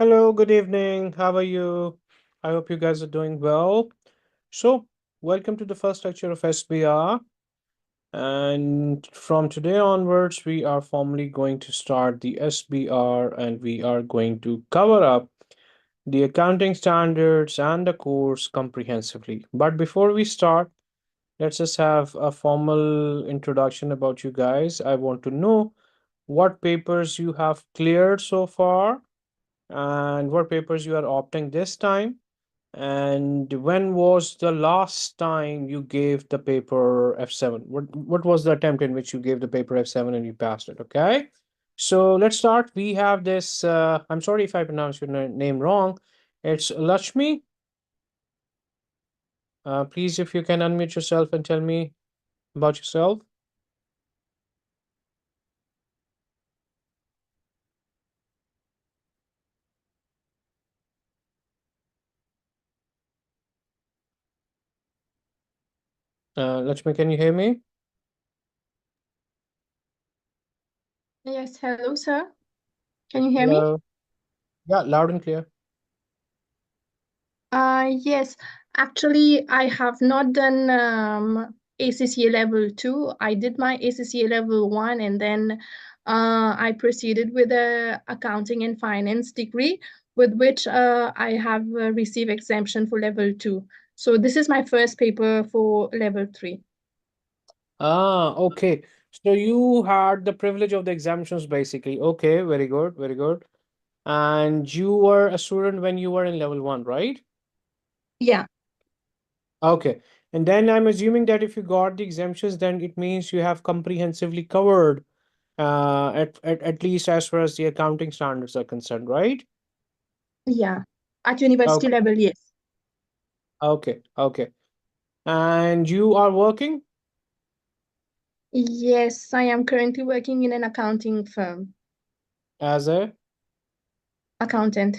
Hello, good evening. How are you? I hope you guys are doing well. So, welcome to the first lecture of SBR. And from today onwards, we are formally going to start the SBR and we are going to cover up the accounting standards and the course comprehensively. But before we start, let's just have a formal introduction about you guys. I want to know what papers you have cleared so far and what papers you are opting this time. And when was the last time you gave the paper F7? What was the attempt in which you gave the paper F7 and you passed it? Okay. So let's start. We have this. I'm sorry if I pronounce your name wrong. It's Lakshmi. Please, if you can unmute yourself and tell me about yourself. Lakshmi, can you hear me? Yes, hello, sir. Can you hear me? Hello. Yeah, loud and clear. Yes, actually, I have not done ACCA level 2. I did my ACCA level 1 and then I proceeded with a accounting and finance degree with which I have received exemption for level 2. So this is my first paper for level 3. Okay. So you had the privilege of the exemptions, basically. Okay, very good, very good. And you were a student when you were in level one, right? Yeah, Okay. And then I'm assuming that if you got the exemptions, then it means you have comprehensively covered, at least as far as the accounting standards are concerned, right? yeah. At university Okay, level, yes. okay, okay. And you are working Yes, I am currently working in an accounting firm, as a accountant.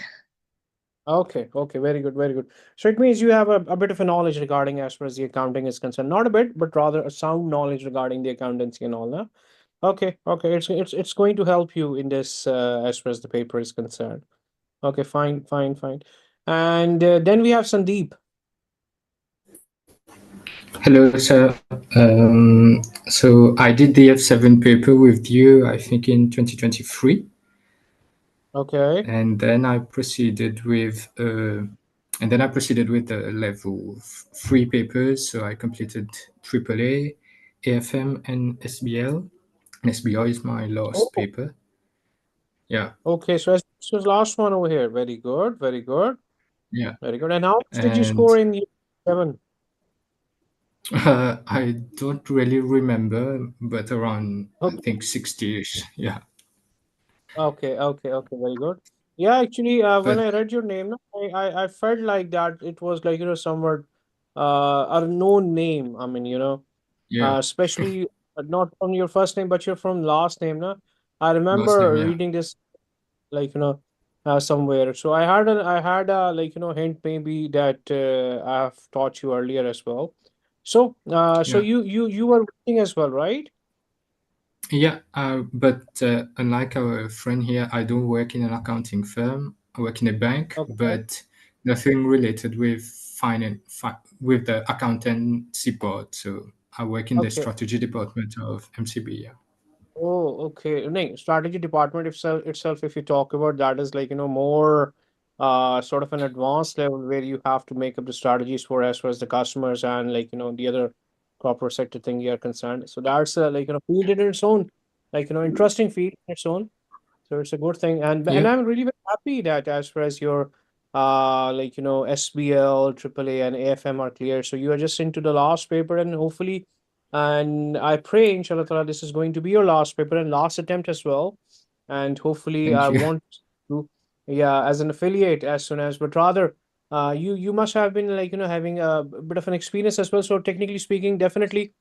okay, okay, very good, very good. So it means you have a bit of a knowledge regarding as far as the accounting is concerned. Not a bit, but rather a sound knowledge regarding the accountancy and all that. Okay, okay, it's going to help you in this as far as the paper is concerned. Okay, fine, fine, fine. And then we have Sandeep. Hello, sir. So I did the F7 paper with you, I think in 2023, Okay, and then I proceeded with the level 3 papers. So I completed AAA, AFM, and SBL. And SBR is my last oh, paper. Yeah, okay. So this was last one over here. Very good, very good, yeah. very good. And how much did you And score in the seven? I don't really remember, but around I Okay, think 60ish. Yeah, okay, okay, okay. Very good. Yeah, actually, when but I read your name, no, I felt like that it was like somewhat a known name. I mean, yeah, especially not from your first name, but you're from last name, no? I last name. remember Yeah, reading this somewhere. So I had a hint maybe that I've taught you earlier as well. So so yeah. you were working as well, right? Yeah, but unlike our friend here, I don't work in an accounting firm. I work in a bank, Okay, but nothing related with with the accountancy part. So I work in the okay. strategy department of MCB. Yeah, Oh, okay. No, strategy department itself, if you talk about that, is like, more sort of an advanced level where you have to make up the strategies for as far as the customers and like, the other corporate sector thing you are concerned. So that's like, field in its own, like, interesting field in its own. So it's a good thing. And yeah, I'm really very happy that as far as your like, SBL, AAA and AFM are clear. So you are just into the last paper and hopefully and I pray, inshallah ta'ala, this is going to be your last paper and last attempt as well. And hopefully I thank you. want to yeah, as an affiliate as soon as but rather you must have been like, having a bit of an experience as well. So technically speaking, definitely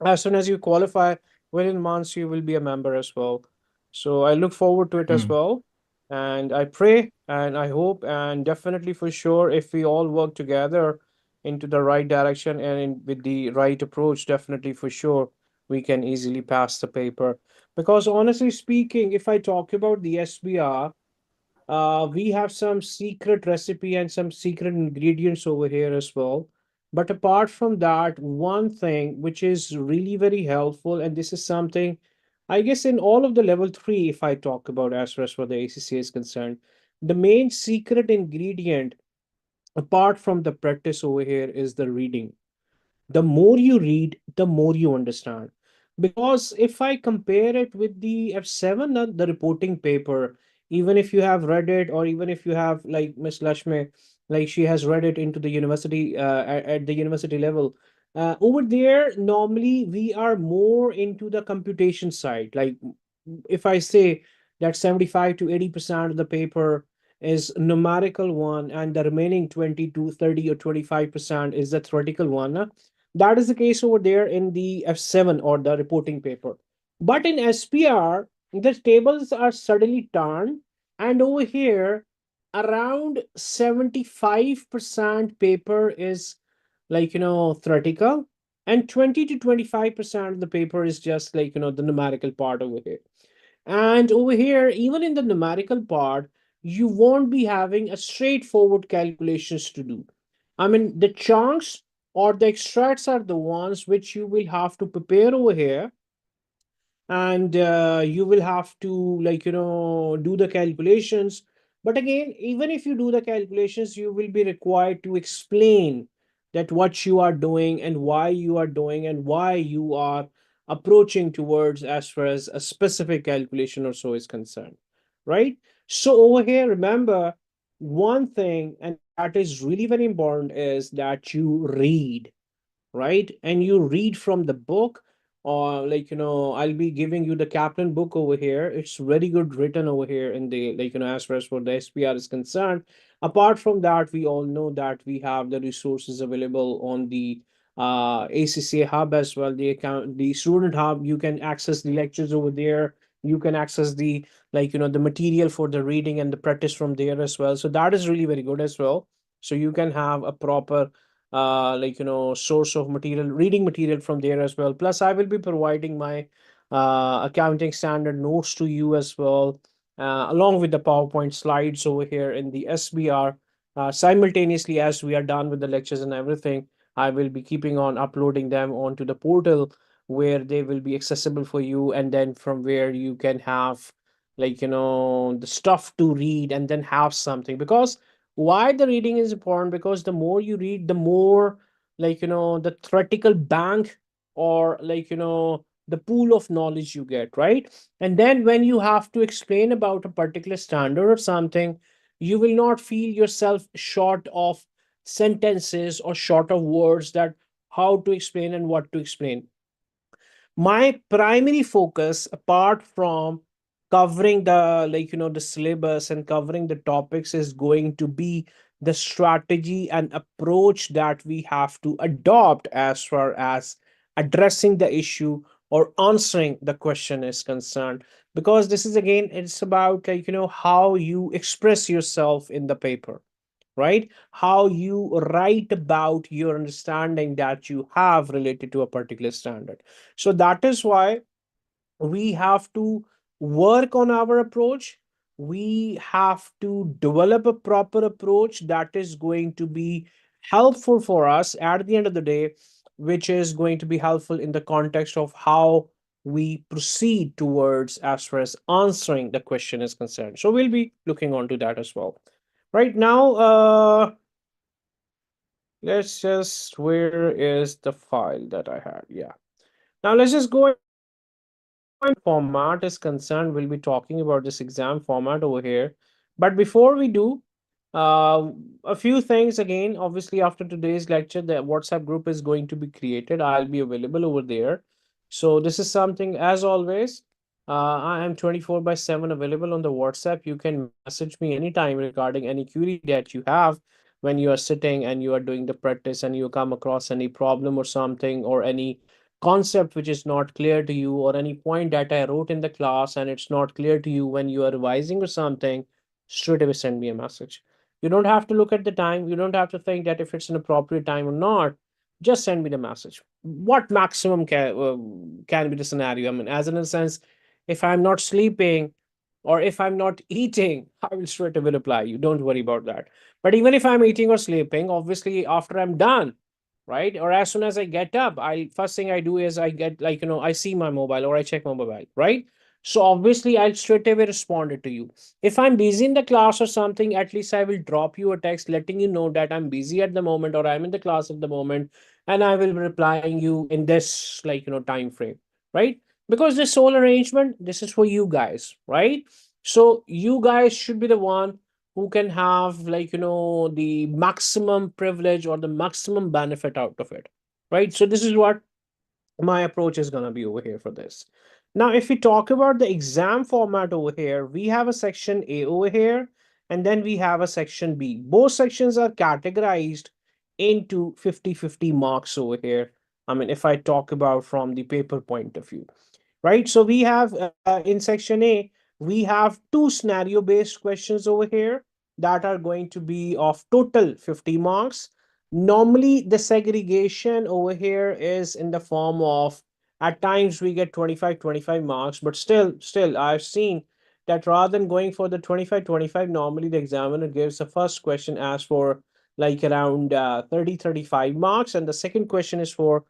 as soon as you qualify within months you will be a member as well, so I look forward to it as Mm, well, and I pray and I hope and definitely for sure if we all work together into the right direction and with the right approach, definitely for sure we can easily pass the paper, because honestly speaking, if I talk about the SBR, We have some secret recipe and some secret ingredients over here as well. But apart from that, one thing which is really very helpful, and this is something I guess in all of the level three, if I talk about as far as for the ACCA is concerned, the main secret ingredient apart from the practice over here is the reading. The more you read, the more you understand. Because if I compare it with the F7, the reporting paper, even if you have read it, or even if you have like Miss Lashmi, like she has read it into the university at the university level, over there normally we are more into the computation side. Like if I say that 75 to 80% of the paper is numerical one and the remaining 20 to 30 or 25% is the theoretical one. That is the case over there in the F7 or the reporting paper. But in SPR, the tables are suddenly turned, and over here, around 75% paper is like, theoretical, and 20 to 25% of the paper is just like, the numerical part over here. And over here, even in the numerical part, you won't be having a straightforward calculations to do. I mean, the chunks or the extracts are the ones which you will have to prepare over here, and you will have to like do the calculations. But again, even if you do the calculations, you will be required to explain that what you are doing and why you are doing and why you are approaching towards as far as a specific calculation or so is concerned, right? So over here, remember one thing, and that is really very important, is that you read, right? And you read from the book, or like I'll be giving you the Kaplan book over here. It's very good written over here in the like as far as for the SPR is concerned. Apart from that, we all know that we have the resources available on the ACCA hub as well, the student hub. You can access the lectures over there. You can access the like the material for the reading and the practice from there as well. So that is really very good as well. So you can have a proper source of material, reading material from there as well. Plus I will be providing my accounting standard notes to you as well, along with the PowerPoint slides over here in the SBR. Simultaneously, as we are done with the lectures and everything, I will be keeping on uploading them onto the portal where they will be accessible for you, and then from where you can have the stuff to read and then have something. Because why the reading is important, because the more you read, the more the theoretical bank, or the pool of knowledge you get, right? And then when you have to explain about a particular standard or something, you will not feel yourself short of sentences or short of words that how to explain and what to explain. My primary focus, apart from covering the the syllabus and covering the topics, is going to be the strategy and approach that we have to adopt as far as addressing the issue or answering the question is concerned. Because this is again, it's about how you express yourself in the paper, right? How you write about your understanding that you have related to a particular standard. So that is why we have to work on our approach. We have to develop a proper approach that is going to be helpful for us at the end of the day, which is going to be helpful in the context of how we proceed towards as far as answering the question is concerned. So we'll be looking on to that as well. Right now, let's just, where is the file that I had? Yeah. Now let's just go format is concerned. We'll be talking about this exam format over here. But before we do, a few things again. Obviously, after today's lecture, the WhatsApp group is going to be created. I'll be available over there. So this is something, as always, I am 24 by 7 available on the WhatsApp. You can message me anytime regarding any query that you have when you are sitting and you are doing the practice and you come across any problem or something, or any concept which is not clear to you, or any point that I wrote in the class and it's not clear to you when you are revising or something, straight away send me a message. You don't have to look at the time. You don't have to think that if it's an appropriate time or not. Just send me the message. What maximum can be the scenario? I mean, as in a sense, if I'm not sleeping, or if I'm not eating, I will straight away reply you. Don't worry about that. But even if I'm eating or sleeping, obviously after I'm done, right? Or as soon as I get up, I first thing I do is I get, like, I see my mobile or I check my mobile, right? So obviously I'll straight away respond it to you. If I'm busy in the class or something, at least I will drop you a text letting you know that I'm busy at the moment or I'm in the class at the moment, and I will be replying you in this, like, time frame, right? Because this whole arrangement, this is for you guys, right? So you guys should be the one who can have, like, the maximum privilege or the maximum benefit out of it, right? So this is what my approach is going to be over here for this. Now, if we talk about the exam format over here, we have a section A over here, and then we have a section B. Both sections are categorized into 50-50 marks over here. I mean, if I talk about from the paper point of view, right? So we have in section A, we have two scenario based questions over here that are going to be of total 50 marks. Normally, the segregation over here is in the form of, at times we get 25-25 marks, but still I've seen that rather than going for the 25-25, normally the examiner gives the first question as for like around 30-35 marks, and the second question is for